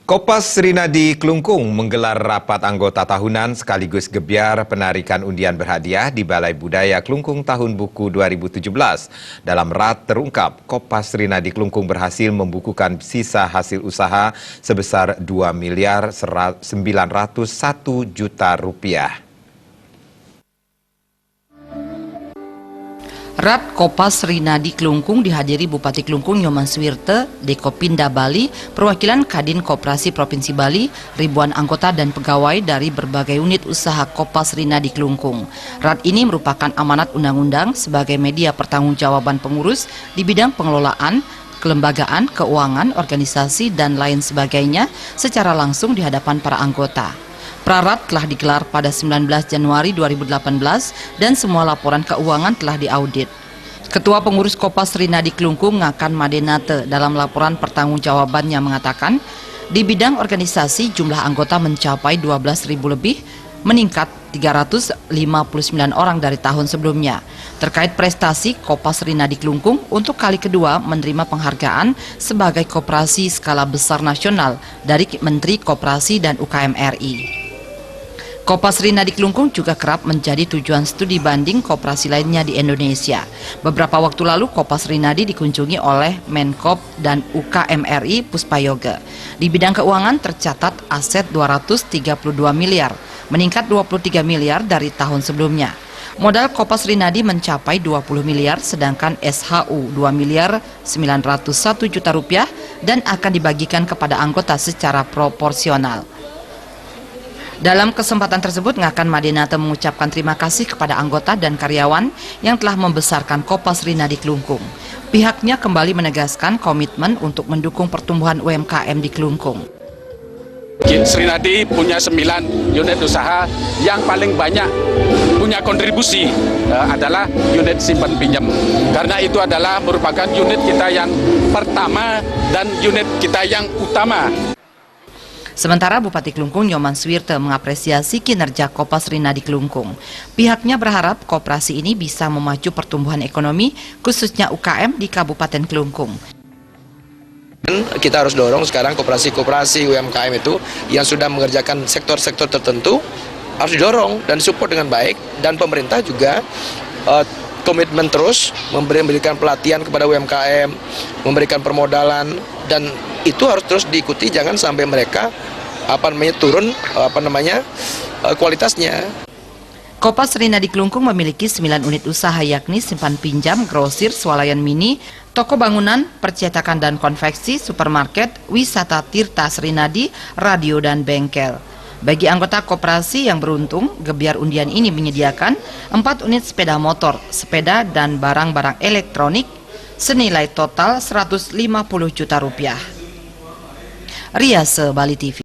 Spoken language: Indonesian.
Kopas Rinadi Klungkung menggelar rapat anggota tahunan sekaligus gebyar penarikan undian berhadiah di Balai Budaya Klungkung Tahun Buku 2017. Dalam RAT terungkap, Kopas Rinadi Klungkung berhasil membukukan sisa hasil usaha sebesar Rp2.901.000.000. RAT Kopas Rinadi Klungkung dihadiri Bupati Klungkung Nyoman Suwirte, Dekopinda Bali, perwakilan Kadin Koperasi Provinsi Bali, ribuan anggota dan pegawai dari berbagai unit usaha Kopas Rinadi Klungkung. RAT ini merupakan amanat undang-undang sebagai media pertanggungjawaban pengurus di bidang pengelolaan, kelembagaan, keuangan, organisasi, dan lain sebagainya secara langsung di hadapan para anggota. Prarat telah digelar pada 19 Januari 2018 dan semua laporan keuangan telah diaudit. Ketua Pengurus Kopas Rinadi Klungkung Ngakan Madenate dalam laporan pertanggungjawabannya mengatakan, di bidang organisasi jumlah anggota mencapai 12.000 lebih, meningkat 359 orang dari tahun sebelumnya. Terkait prestasi, Kopas Rinadi Klungkung untuk kali kedua menerima penghargaan sebagai koperasi skala besar nasional dari Menteri Koperasi dan UKM RI. Kopas Rinadi Klungkung juga kerap menjadi tujuan studi banding koperasi lainnya di Indonesia. Beberapa waktu lalu Kopas Rinadi dikunjungi oleh Menkop dan UKM RI Puspayoga. Di bidang keuangan tercatat aset 232 miliar, meningkat 23 miliar dari tahun sebelumnya. Modal Kopas Rinadi mencapai 20 miliar, sedangkan SHU 2 miliar 901 juta rupiah dan akan dibagikan kepada anggota secara proporsional. Dalam kesempatan tersebut, Ngakan Madenate mengucapkan terima kasih kepada anggota dan karyawan yang telah membesarkan Kopas Rinadi Klungkung. Pihaknya kembali menegaskan komitmen untuk mendukung pertumbuhan UMKM di Klungkung. Rinadi punya 9 unit usaha, yang paling banyak punya kontribusi adalah unit simpan pinjam. Karena itu adalah merupakan unit kita yang pertama dan unit kita yang utama. Sementara Bupati Klungkung Nyoman Suwirte mengapresiasi kinerja Kopas Rinadi Klungkung. Pihaknya berharap koperasi ini bisa memacu pertumbuhan ekonomi, khususnya UKM di Kabupaten Klungkung. Kita harus dorong sekarang koperasi-koperasi UMKM itu yang sudah mengerjakan sektor-sektor tertentu harus didorong dan support dengan baik, dan pemerintah juga komitmen terus memberikan pelatihan kepada UMKM, memberikan permodalan, dan itu harus terus diikuti, jangan sampai mereka turun kualitasnya. Kopas Rinadi Klungkung memiliki 9 unit usaha, yakni simpan pinjam, grosir, swalayan mini, toko bangunan, percetakan dan konveksi, supermarket, wisata Tirta Rinadi, radio dan bengkel. Bagi anggota koperasi yang beruntung, gebyar undian ini menyediakan 4 unit sepeda motor, sepeda dan barang-barang elektronik senilai total 150 juta rupiah. Riase Bali TV.